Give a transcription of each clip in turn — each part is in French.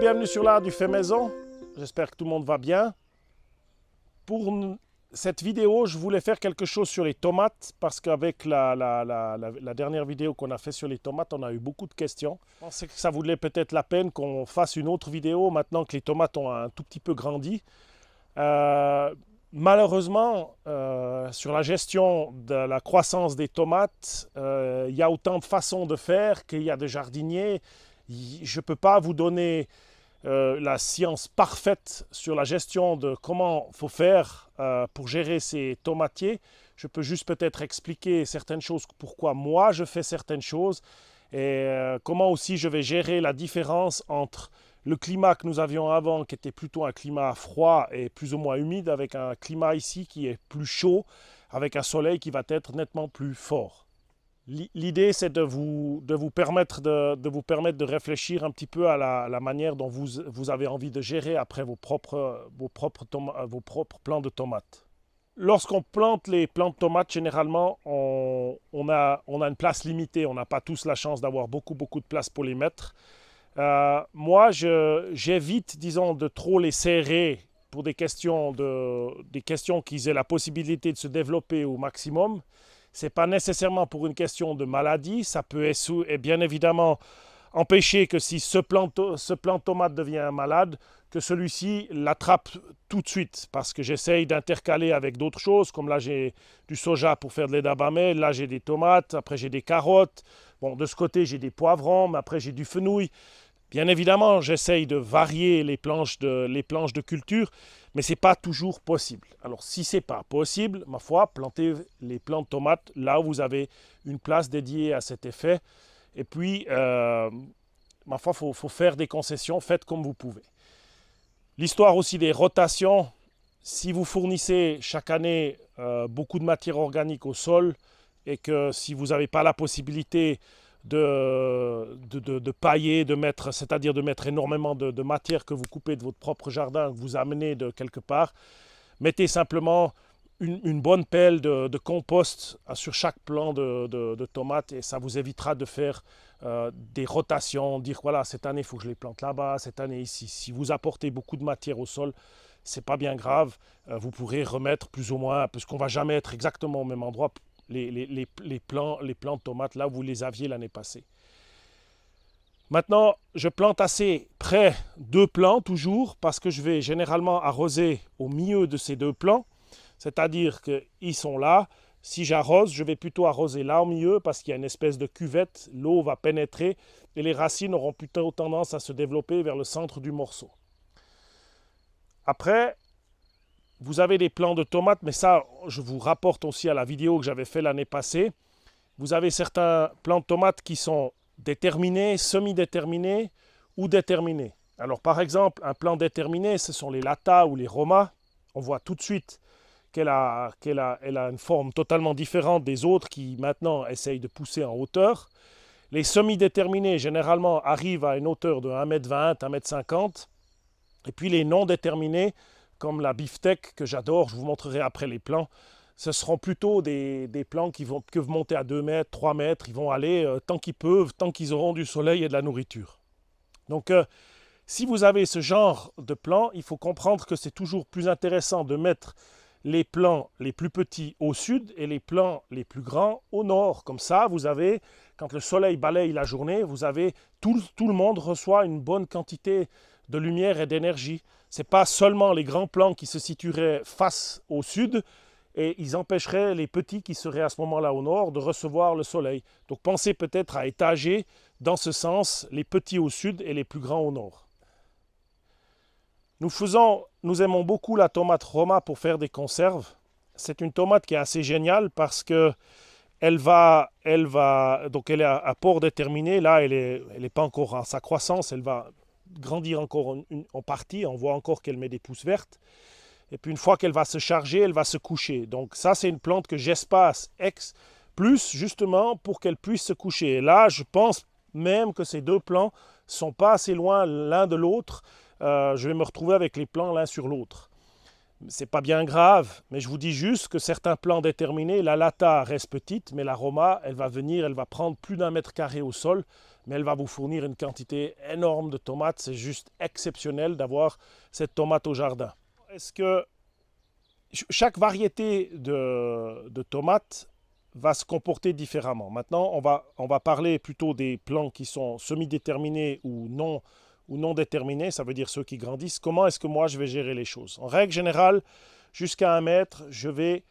bienvenue sur l'art du fait maison. J'espère que tout le monde va bien. Pour cette vidéo, je voulais faire quelque chose sur les tomates parce qu'avec la dernière vidéo qu'on a fait sur les tomates, on a eu beaucoup de questions. Je pensais que ça voulait peut-être la peine qu'on fasse une autre vidéo maintenant que les tomates ont un tout petit peu grandi. Malheureusement, sur la gestion de la croissance des tomates, il y a autant de façons de faire qu'il y a de jardiniers. Je ne peux pas vous donner la science parfaite sur la gestion de comment il faut faire pour gérer ces tomatiers. Je peux juste peut-être expliquer certaines choses, pourquoi moi je fais certaines choses et comment aussi je vais gérer la différence entre le climat que nous avions avant, qui était plutôt un climat froid et plus ou moins humide, avec un climat ici qui est plus chaud, avec un soleil qui va être nettement plus fort. L'idée, c'est de vous permettre de réfléchir un petit peu à la manière dont vous avez envie de gérer après vos propres plants de tomates. Lorsqu'on plante les plants de tomates, généralement, on a une place limitée. On n'a pas tous la chance d'avoir beaucoup de place pour les mettre. Moi, j'évite, disons, de trop les serrer pour des questions qu'ils aient la possibilité de se développer au maximum. Ce n'est pas nécessairement pour une question de maladie. Ça peut et bien évidemment empêcher que si ce plant de tomate devient malade, que celui-ci l'attrape tout de suite. Parce que j'essaye d'intercaler avec d'autres choses. Comme là, j'ai du soja pour faire de l'edamame. Là, j'ai des tomates. Après, j'ai des carottes. Bon, de ce côté, j'ai des poivrons. Mais après, j'ai du fenouil. Bien évidemment, j'essaye de varier les planches de culture, mais ce n'est pas toujours possible. Alors, si ce n'est pas possible, ma foi, plantez les plants de tomates là où vous avez une place dédiée à cet effet. Et puis, ma foi, il faut faire des concessions, faites comme vous pouvez. L'histoire aussi des rotations, si vous fournissez chaque année beaucoup de matière organique au sol et que si vous n'avez pas la possibilité de pailler, c'est-à-dire de mettre énormément de matière que vous coupez de votre propre jardin, que vous amenez de quelque part. Mettez simplement une bonne pelle de compost sur chaque plant de tomates et ça vous évitera de faire des rotations, dire voilà, cette année il faut que je les plante là-bas, cette année ici. Si vous apportez beaucoup de matière au sol, c'est pas bien grave, vous pourrez remettre plus ou moins, parce qu'on ne va jamais être exactement au même endroit, les plants de tomates là où vous les aviez l'année passée. Maintenant, je plante assez près deux plants toujours parce que je vais généralement arroser au milieu de ces deux plants, c'est-à-dire qu'ils sont là. Si j'arrose, je vais plutôt arroser là au milieu parce qu'il y a une espèce de cuvette, l'eau va pénétrer et les racines auront plutôt tendance à se développer vers le centre du morceau. Après, vous avez des plants de tomates, mais ça, je vous rapporte aussi à la vidéo que j'avais fait l'année passée. Vous avez certains plants de tomates qui sont déterminés, semi-déterminés ou déterminés. Alors, par exemple, un plant déterminé, ce sont les Lata ou les Roma. On voit tout de suite qu'elle a une forme totalement différente des autres qui, maintenant, essayent de pousser en hauteur. Les semi-déterminés, généralement, arrivent à une hauteur de 1,20 m, 1,50 m. Et puis, les non déterminés, comme la beefsteak que j'adore, je vous montrerai après les plants, ce seront plutôt des plants qui vont monter à 2 mètres, 3 mètres, ils vont aller tant qu'ils peuvent, tant qu'ils auront du soleil et de la nourriture. Donc si vous avez ce genre de plants, il faut comprendre que c'est toujours plus intéressant de mettre les plants les plus petits au sud et les plants les plus grands au nord. Comme ça, vous avez, quand le soleil balaye la journée, vous avez tout le monde reçoit une bonne quantité de lumière et d'énergie. Ce n'est pas seulement les grands plants qui se situeraient face au sud et ils empêcheraient les petits qui seraient à ce moment-là au nord de recevoir le soleil. Donc pensez peut-être à étager dans ce sens les petits au sud et les plus grands au nord. Nous aimons beaucoup la tomate Roma pour faire des conserves. C'est une tomate qui est assez géniale parce que donc elle est à port déterminé. Là, elle est pas encore en sa croissance. Elle va grandir encore en partie. On voit encore qu'elle met des pousses vertes. Et puis une fois qu'elle va se charger, elle va se coucher. Donc ça, c'est une plante que j'espace plus justement pour qu'elle puisse se coucher. Et là, je pense même que ces deux plants ne sont pas assez loin l'un de l'autre. Je vais me retrouver avec les plants l'un sur l'autre. C'est pas bien grave, mais je vous dis juste que certains plants déterminés, la Lata reste petite, mais la Roma, elle va prendre plus d'1 mètre carré au sol, mais elle va vous fournir une quantité énorme de tomates. C'est juste exceptionnel d'avoir cette tomate au jardin. Est-ce que chaque variété de tomates va se comporter différemment? Maintenant, on va parler plutôt des plants qui sont semi-déterminés ou non déterminés, ça veut dire ceux qui grandissent. Comment est-ce que moi je vais gérer les choses? En règle générale, jusqu'à 1 mètre, je vais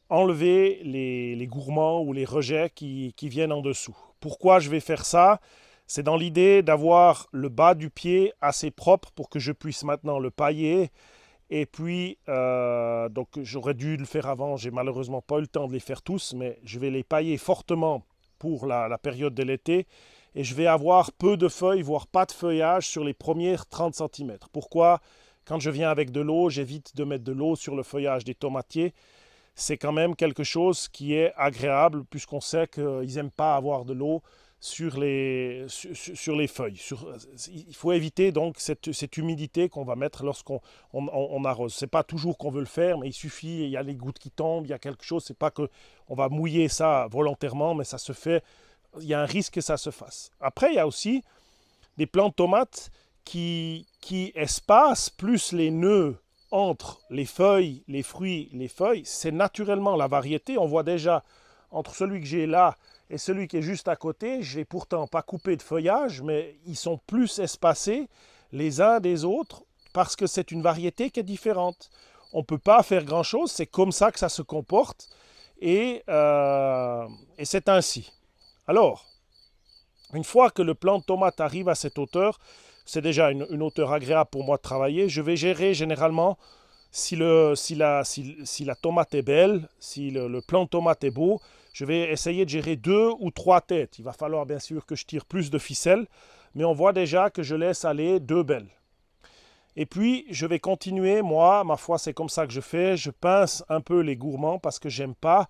enlever les gourmands ou les rejets qui viennent en dessous. Pourquoi je vais faire ça? C'est dans l'idée d'avoir le bas du pied assez propre pour que je puisse maintenant le pailler. Et puis, donc j'aurais dû le faire avant, j'ai malheureusement pas eu le temps de les faire tous, mais je vais les pailler fortement pour la période de l'été. Et je vais avoir peu de feuilles, voire pas de feuillage sur les premiers 30 cm. Pourquoi? Quand je viens avec de l'eau, j'évite de mettre de l'eau sur le feuillage des tomatiers. C'est quand même quelque chose qui est agréable, puisqu'on sait qu'ils n'aiment pas avoir de l'eau sur les feuilles. Il faut éviter donc cette humidité qu'on va mettre lorsqu'on arrose. Ce n'est pas toujours qu'on veut le faire, mais il suffit, il y a les gouttes qui tombent, il y a quelque chose. Ce n'est pas qu'on va mouiller ça volontairement, mais ça se fait. Il y a un risque que ça se fasse. Après, il y a aussi des plants de tomates qui espacent plus les nœuds entre les feuilles, les fruits, les feuilles. C'est naturellement la variété. On voit déjà entre celui que j'ai là et celui qui est juste à côté, je n'ai pourtant pas coupé de feuillage, mais ils sont plus espacés les uns des autres parce que c'est une variété qui est différente. On ne peut pas faire grand-chose, c'est comme ça que ça se comporte et c'est ainsi. Alors, une fois que le plant de tomate arrive à cette hauteur, c'est déjà une hauteur agréable pour moi de travailler. Je vais gérer généralement si la tomate est belle, si le plant de tomate est beau, je vais essayer de gérer 2 ou 3 têtes. Il va falloir bien sûr que je tire plus de ficelles, mais on voit déjà que je laisse aller 2 belles. Et puis, je vais continuer, moi, ma foi, c'est comme ça que je fais. Je pince un peu les gourmands parce que j'aime pas,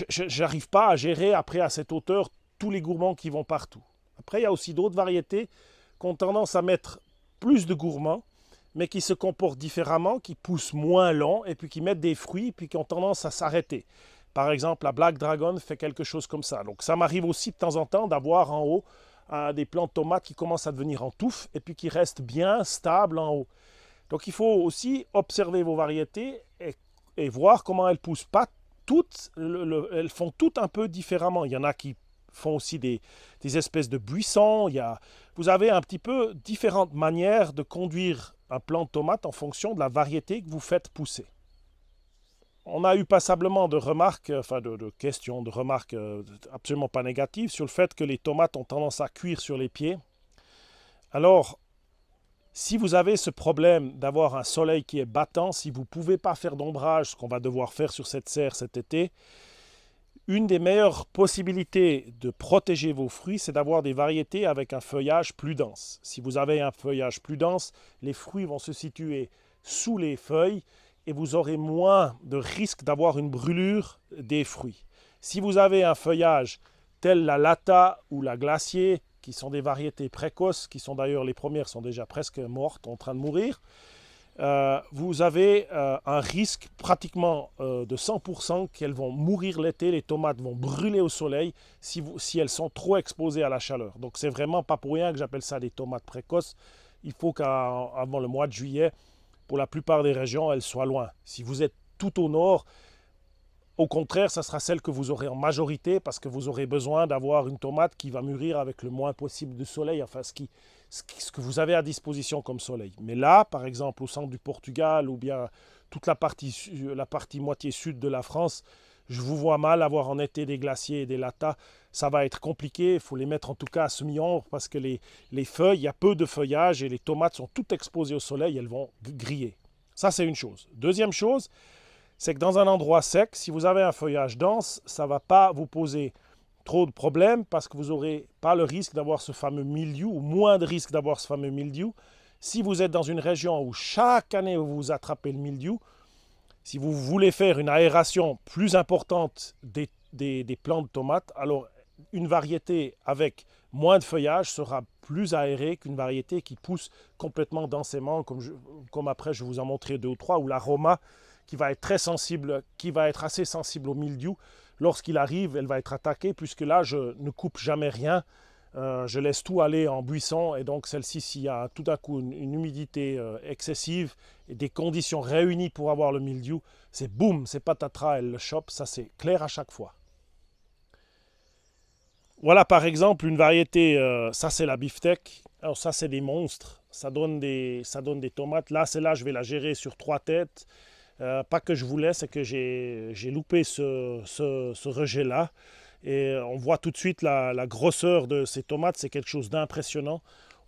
j'arrive pas à gérer après à cette hauteur tous les gourmands qui vont partout. Après, il y a aussi d'autres variétés qui ont tendance à mettre plus de gourmands, mais qui se comportent différemment, qui poussent moins lent et puis qui mettent des fruits, puis qui ont tendance à s'arrêter. Par exemple, la Black Dragon fait quelque chose comme ça. Donc ça m'arrive aussi de temps en temps d'avoir en haut des plants de tomates qui commencent à devenir en touffe et puis qui restent bien stables en haut. Donc il faut aussi observer vos variétés et voir comment elles poussent. Pas toutes, elles font toutes un peu différemment. Il y en a qui font aussi des espèces de buissons. Vous avez un petit peu différentes manières de conduire un plant de tomate en fonction de la variété que vous faites pousser. On a eu passablement de remarques, enfin de questions, de remarques absolument pas négatives sur le fait que les tomates ont tendance à cuire sur les pieds. Alors, si vous avez ce problème d'avoir un soleil qui est battant, si vous ne pouvez pas faire d'ombrage, ce qu'on va devoir faire sur cette serre cet été, une des meilleures possibilités de protéger vos fruits, c'est d'avoir des variétés avec un feuillage plus dense. Si vous avez un feuillage plus dense, les fruits vont se situer sous les feuilles et vous aurez moins de risque d'avoir une brûlure des fruits. Si vous avez un feuillage tel la Lata ou la Glacier, qui sont des variétés précoces, qui sont d'ailleurs les premières sont déjà presque mortes, en train de mourir, vous avez un risque pratiquement de 100% qu'elles vont mourir l'été, les tomates vont brûler au soleil si elles sont trop exposées à la chaleur. Donc c'est vraiment pas pour rien que j'appelle ça des tomates précoces. Il faut qu'avant le mois de juillet, pour la plupart des régions, elles soient loin. Si vous êtes tout au nord, au contraire, ça sera celle que vous aurez en majorité parce que vous aurez besoin d'avoir une tomate qui va mûrir avec le moins possible de soleil, enfin ce que vous avez à disposition comme soleil. Mais là, par exemple, au centre du Portugal ou bien toute la partie moitié sud de la France, je vous vois mal avoir en été des glaciers et des latas. Ça va être compliqué, il faut les mettre en tout cas à semi-ombre parce que les feuilles, il y a peu de feuillage et les tomates sont toutes exposées au soleil, elles vont griller. Ça, c'est une chose. Deuxième chose, c'est que dans un endroit sec, si vous avez un feuillage dense, ça ne va pas vous poser trop de problèmes parce que vous n'aurez pas le risque d'avoir ce fameux mildiou ou moins de risque d'avoir ce fameux mildiou. Si vous êtes dans une région où chaque année vous attrapez le mildiou, si vous voulez faire une aération plus importante des plants de tomates, alors une variété avec moins de feuillage sera plus aérée qu'une variété qui pousse complètement densément, comme après je vous en montrerai 2 ou 3, ou l'aroma qui va être très sensible, qui va être assez sensible au mildiou. Lorsqu'il arrive, elle va être attaquée, puisque là, je ne coupe jamais rien. je laisse tout aller en buisson et donc celle-ci, s'il y a tout d'un coup une humidité excessive et des conditions réunies pour avoir le mildiou, c'est boum, c'est patatras, elle le chope, ça c'est clair à chaque fois. Voilà par exemple une variété, ça c'est la beefsteak, alors ça c'est des monstres, ça donne des tomates, là celle-là je vais la gérer sur 3 têtes, pas que je voulais, c'est que j'ai loupé ce rejet-là. Et on voit tout de suite la grosseur de ces tomates, c'est quelque chose d'impressionnant.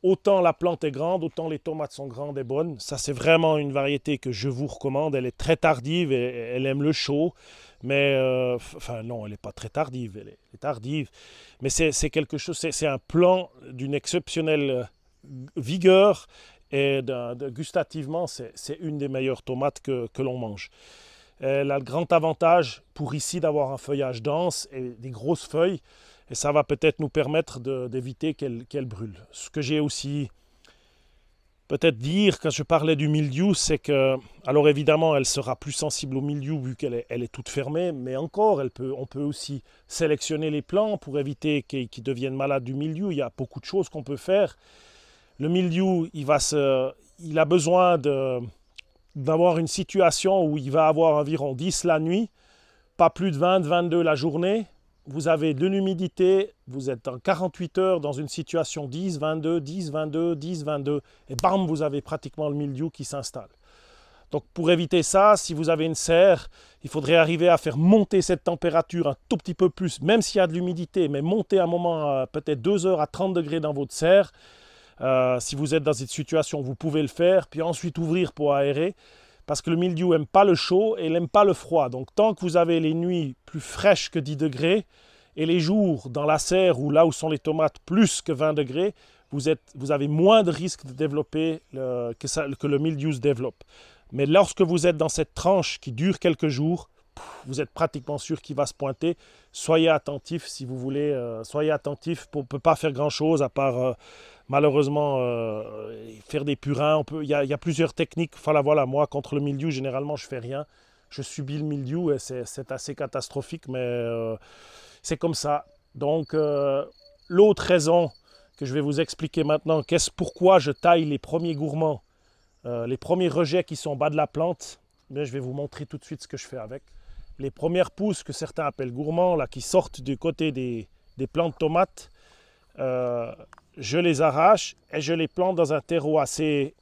Autant la plante est grande, autant les tomates sont grandes et bonnes. Ça, c'est vraiment une variété que je vous recommande. Elle est très tardive et elle aime le chaud. Mais, enfin non, elle n'est pas très tardive, elle est tardive. Mais c'est quelque chose, c'est un plant d'une exceptionnelle vigueur. Et gustativement, c'est une des meilleures tomates que l'on mange. Elle a le grand avantage pour ici d'avoir un feuillage dense et des grosses feuilles. Et ça va peut-être nous permettre d'éviter qu'elle brûle. Ce que j'ai aussi peut-être dire quand je parlais du mildiou, c'est que, alors évidemment, elle sera plus sensible au mildiou vu qu'elle est toute fermée, mais encore, on peut aussi sélectionner les plants pour éviter qu'ils deviennent malades du mildiou. Il y a beaucoup de choses qu'on peut faire. Le mildiou, il a besoin d'avoir une situation où il va avoir environ 10 la nuit, pas plus de 20, 22 la journée. Vous avez de l'humidité, vous êtes en 48 heures dans une situation 10, 22, 10, 22, 10, 22, et bam, vous avez pratiquement le mildiou qui s'installe. Donc pour éviter ça, si vous avez une serre, il faudrait arriver à faire monter cette température un tout petit peu plus, même s'il y a de l'humidité, mais monter un moment peut-être 2 heures à 30 degrés dans votre serre. Si vous êtes dans cette situation, vous pouvez le faire, puis ensuite ouvrir pour aérer, parce que le mildiou n'aime pas le chaud et il n'aime pas le froid. Donc tant que vous avez les nuits plus fraîches que 10 degrés et les jours dans la serre ou là où sont les tomates plus que 20 degrés, vous avez moins de risques de développer que le mildiou se développe. Mais lorsque vous êtes dans cette tranche qui dure quelques jours, vous êtes pratiquement sûr qu'il va se pointer. Soyez attentif si vous voulez, soyez attentif. On ne peut pas faire grand-chose à part malheureusement faire des purins. Il y a plusieurs techniques. Enfin, voilà, moi contre le mildiou, généralement je ne fais rien. Je subis le mildiou et c'est assez catastrophique, mais c'est comme ça. Donc l'autre raison que je vais vous expliquer maintenant, pourquoi je taille les premiers gourmands, les premiers rejets qui sont en bas de la plante, mais je vais vous montrer tout de suite ce que je fais avec. Les premières pousses que certains appellent gourmands, là, qui sortent du côté des plants de tomates, je les arrache et je les plante dans un terreau assez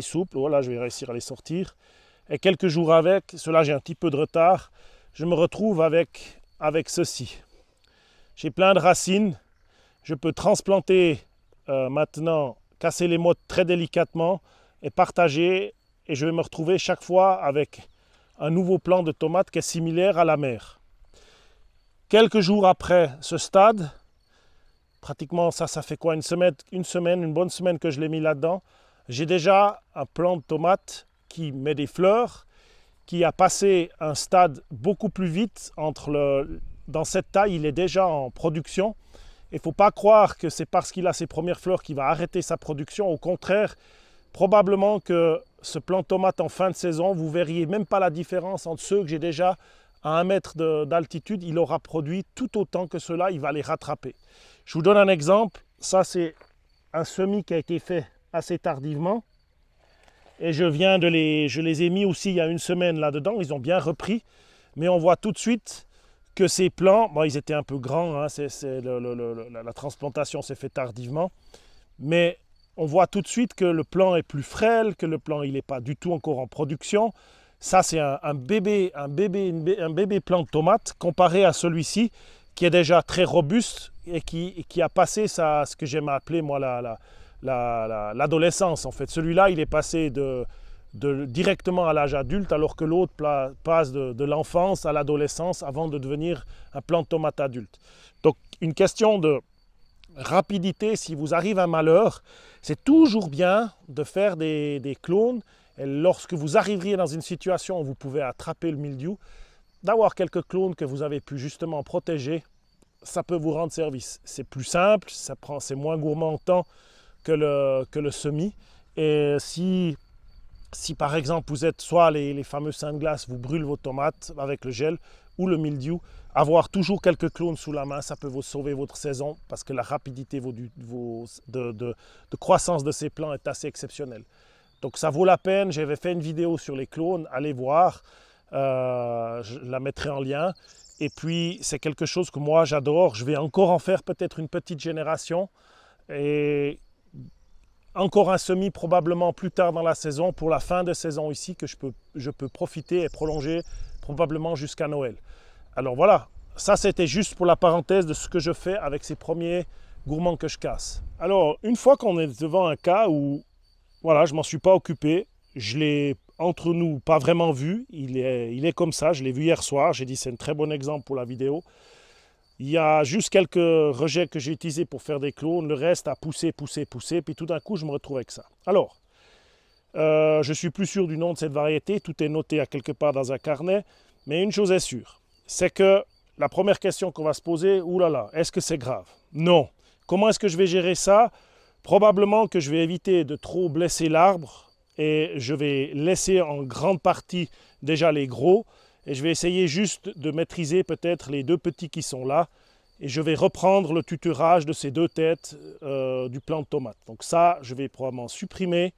souple. Voilà, je vais réussir à les sortir. Et quelques jours avec, cela j'ai un petit peu de retard, je me retrouve avec ceci. J'ai plein de racines. Je peux transplanter maintenant, casser les mottes très délicatement et partager. Et je vais me retrouver chaque fois avec un nouveau plant de tomates qui est similaire à la mère. Quelques jours après ce stade, pratiquement ça fait quoi, une bonne semaine que je l'ai mis là-dedans, j'ai déjà un plant de tomates qui met des fleurs, qui a passé un stade beaucoup plus vite. Dans cette taille, il est déjà en production. Il ne faut pas croire que c'est parce qu'il a ses premières fleurs qu'il va arrêter sa production. Au contraire, probablement que ce plant de tomate en fin de saison, vous ne verriez même pas la différence entre ceux que j'ai déjà à 1 mètre d'altitude. Il aura produit tout autant que ceux-là, il va les rattraper. Je vous donne un exemple. Ça, c'est un semis qui a été fait assez tardivement. Et je les ai mis aussi il y a une semaine là-dedans. Ils ont bien repris. Mais on voit tout de suite que ces plants, bon, ils étaient un peu grands. Hein, la transplantation s'est faite tardivement. Mais on voit tout de suite que le plant est plus frêle, que le plant n'est pas du tout encore en production. Ça, c'est un bébé plant de tomate comparé à celui-ci qui est déjà très robuste et qui a passé ce que j'aime appeler moi l'adolescence. En fait, celui-là, il est passé directement à l'âge adulte, alors que l'autre passe de l'enfance à l'adolescence avant de devenir un plant de tomate adulte. Donc, une question de rapidité, si vous arrive un malheur, c'est toujours bien de faire des clones. Et lorsque vous arriveriez dans une situation où vous pouvez attraper le mildiou, d'avoir quelques clones que vous avez pu justement protéger, ça peut vous rendre service. C'est plus simple, c'est moins gourmand en temps que le semis. Et si par exemple vous êtes soit les fameux seins de glace, vous brûlez vos tomates avec le gel, ou le mildiou, avoir toujours quelques clones sous la main, ça peut vous sauver votre saison parce que la rapidité de croissance de ces plants est assez exceptionnelle. Donc ça vaut la peine, j'avais fait une vidéo sur les clones, allez voir, je la mettrai en lien. Et puis c'est quelque chose que moi j'adore, je vais encore en faire peut-être une petite génération et encore un semis probablement plus tard dans la saison pour la fin de saison ici que je peux profiter et prolonger probablement jusqu'à Noël. Alors voilà, ça c'était juste pour la parenthèse de ce que je fais avec ces premiers gourmands que je casse. Alors une fois qu'on est devant un cas où voilà, je ne m'en suis pas occupé, je l'ai entre nous pas vraiment vu, il est comme ça, je l'ai vu hier soir, j'ai dit c'est un très bon exemple pour la vidéo. Il y a juste quelques rejets que j'ai utilisés pour faire des clones, le reste a poussé, puis tout d'un coup je me retrouve avec ça. Alors, je ne suis plus sûr du nom de cette variété, tout est noté à quelque part dans un carnet, mais une chose est sûre, c'est que la première question qu'on va se poser, oulala, est-ce que c'est grave? Non. Comment est-ce que je vais gérer ça? Probablement que je vais éviter de trop blesser l'arbre et je vais laisser en grande partie déjà les gros et je vais essayer juste de maîtriser peut-être les deux petits qui sont là et je vais reprendre le tutorage de ces deux têtes du plant de tomate. Donc ça, je vais probablement supprimer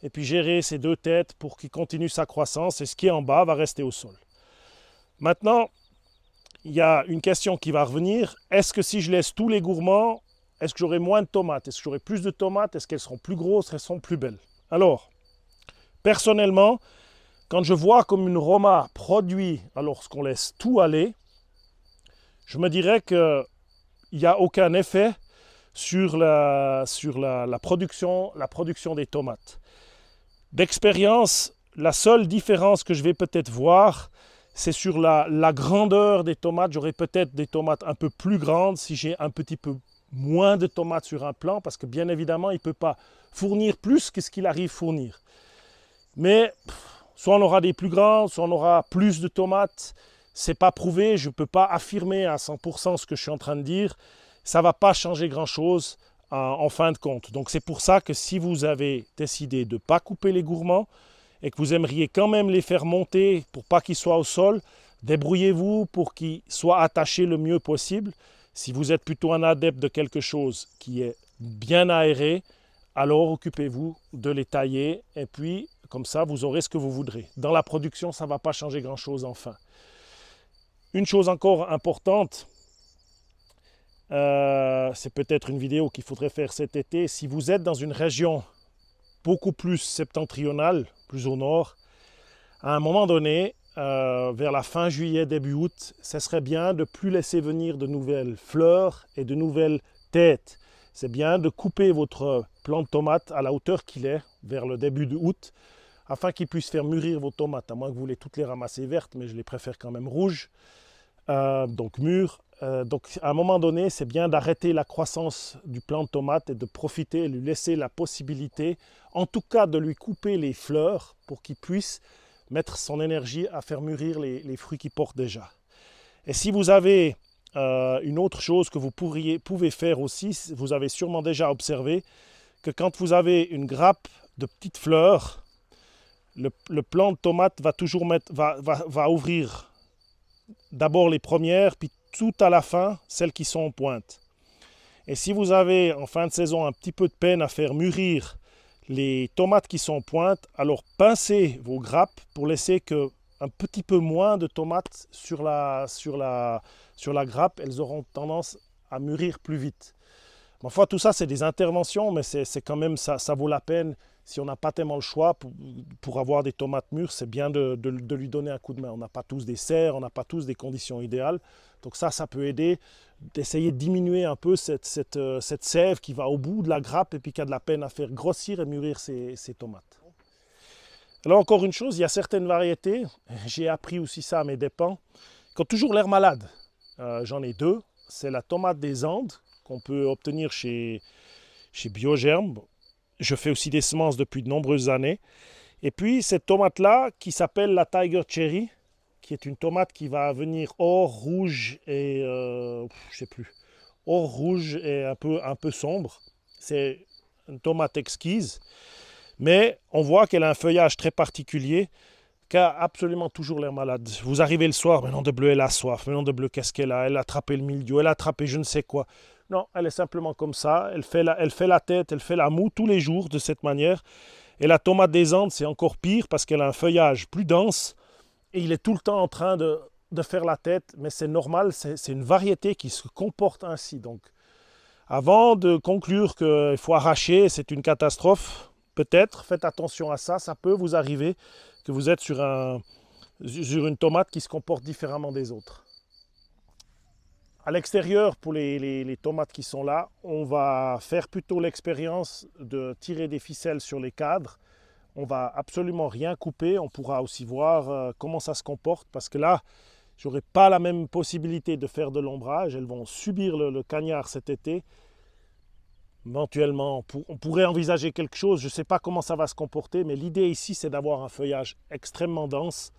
et puis gérer ces deux têtes pour qu'il continue sa croissance et ce qui est en bas va rester au sol. Maintenant, il y a une question qui va revenir. Est-ce que si je laisse tous les gourmands, est-ce que j'aurai moins de tomates? Est-ce que j'aurai plus de tomates? Est-ce qu'elles seront plus grosses? Elles seront plus belles? Alors, personnellement, quand je vois comme une Roma produit alors qu'on laisse tout aller, je me dirais qu'il n'y a aucun effet sur la production des tomates. D'expérience, la seule différence que je vais peut-être voir, c'est sur la grandeur des tomates. J'aurai peut-être des tomates un peu plus grandes si j'ai un petit peu moins de tomates sur un plant, parce que bien évidemment, il ne peut pas fournir plus que ce qu'il arrive à fournir. Mais soit on aura des plus grands, soit on aura plus de tomates. Ce n'est pas prouvé, je ne peux pas affirmer à 100% ce que je suis en train de dire. Ça ne va pas changer grand-chose en fin de compte. Donc c'est pour ça que si vous avez décidé de ne pas couper les gourmands, et que vous aimeriez quand même les faire monter pour pas qu'ils soient au sol, débrouillez-vous pour qu'ils soient attachés le mieux possible. Si vous êtes plutôt un adepte de quelque chose qui est bien aéré, alors occupez-vous de les tailler et puis comme ça vous aurez ce que vous voudrez. Dans la production, ça ne va pas changer grand-chose enfin. Une chose encore importante, c'est peut-être une vidéo qu'il faudrait faire cet été. Si vous êtes dans une région beaucoup plus septentrionale, plus au nord, à un moment donné, vers la fin juillet, début août, ce serait bien de ne plus laisser venir de nouvelles fleurs et de nouvelles têtes. C'est bien de couper votre plant de tomate à la hauteur qu'il est, vers le début d'août, afin qu'il puisse faire mûrir vos tomates, à moins que vous voulez toutes les ramasser vertes, mais je les préfère quand même rouges, donc mûres. Donc à un moment donné, c'est bien d'arrêter la croissance du plant de tomate et de profiter et lui laisser la possibilité, en tout cas de lui couper les fleurs pour qu'il puisse mettre son énergie à faire mûrir les fruits qu'il porte déjà. Et si vous avez une autre chose que vous pouvez faire aussi, vous avez sûrement déjà observé que quand vous avez une grappe de petites fleurs, le plant de tomate va toujours va ouvrir d'abord les premières, puis tout à la fin, celles qui sont en pointe. Et si vous avez en fin de saison un petit peu de peine à faire mûrir les tomates qui sont en pointe, alors pincez vos grappes pour laisser un petit peu moins de tomates sur la grappe. Elles auront tendance à mûrir plus vite. Enfin, tout ça, c'est des interventions, mais c'est quand même, ça vaut la peine. Si on n'a pas tellement le choix pour avoir des tomates mûres, c'est bien de lui donner un coup de main. On n'a pas tous des serres, on n'a pas tous des conditions idéales. Donc ça peut aider d'essayer de diminuer un peu cette sève qui va au bout de la grappe et puis qui a de la peine à faire grossir et mûrir ces tomates. Alors encore une chose, il y a certaines variétés, j'ai appris aussi ça à mes dépens, qui ont toujours l'air malades. J'en ai deux. C'est la tomate des Andes qu'on peut obtenir chez Biogerm. Je fais aussi des semences depuis de nombreuses années. Et puis cette tomate-là qui s'appelle la Tiger Cherry, qui est une tomate qui va venir or, rouge et je sais plus, or, rouge et un peu sombre. C'est une tomate exquise, mais on voit qu'elle a un feuillage très particulier. qui a absolument toujours l'air malade. Vous arrivez le soir, maintenant de bleu, elle a soif. Maintenant de bleu, qu'est-ce qu'elle a? Elle a attrapé le mildiou, elle a attrapé je ne sais quoi. Non, elle est simplement comme ça. Elle fait la tête, elle fait la moue tous les jours de cette manière. Et la tomate des Andes, c'est encore pire parce qu'elle a un feuillage plus dense et il est tout le temps en train de faire la tête. Mais c'est normal, c'est une variété qui se comporte ainsi. Donc, avant de conclure qu'il faut arracher, c'est une catastrophe, peut-être, faites attention à ça. Ça peut vous arriver que vous êtes sur une tomate qui se comporte différemment des autres. À l'extérieur, pour les tomates qui sont là, on va faire plutôt l'expérience de tirer des ficelles sur les cadres. On va absolument rien couper. On pourra aussi voir comment ça se comporte parce que là, je n'aurai pas la même possibilité de faire de l'ombrage. Elles vont subir le cagnard cet été. Éventuellement, on pourrait envisager quelque chose. Je ne sais pas comment ça va se comporter, mais l'idée ici, c'est d'avoir un feuillage extrêmement dense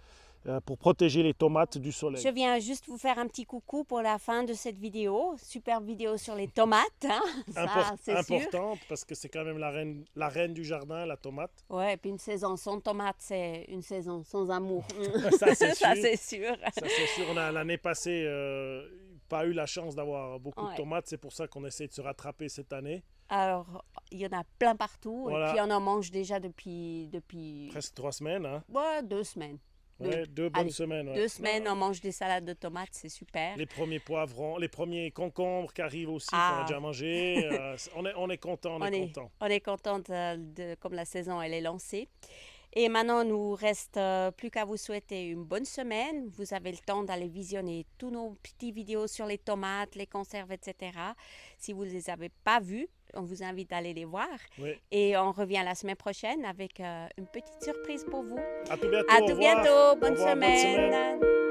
pour protéger les tomates du soleil. Je viens juste vous faire un petit coucou pour la fin de cette vidéo. Super vidéo sur les tomates. Hein? Importante parce que c'est quand même la reine du jardin, la tomate. Ouais, et puis une saison sans tomate, c'est une saison sans amour. Ça, c'est sûr. Ça, c'est sûr. Ça, c'est sûr. On a l'année passée pas eu la chance d'avoir beaucoup de tomates. C'est pour ça qu'on essaie de se rattraper cette année. Alors, il y en a plein partout. Voilà. Et puis, on en mange déjà depuis... Presque 3 semaines. Hein? Ouais, 2 semaines. Ouais, 2 bonnes semaines. Ouais. 2 semaines, on mange des salades de tomates, c'est super. Les premiers poivrons, les premiers concombres qui arrivent aussi, qu'on a déjà mangé. On est content, On est content comme la saison elle est lancée. Et maintenant, il nous reste plus qu'à vous souhaiter une bonne semaine. Vous avez le temps d'aller visionner tous nos petites vidéos sur les tomates, les conserves, etc. Si vous ne les avez pas vues, on vous invite à aller les voir. Oui. Et on revient la semaine prochaine avec une petite surprise pour vous. À tout bientôt. À tout bientôt. Bonne semaine.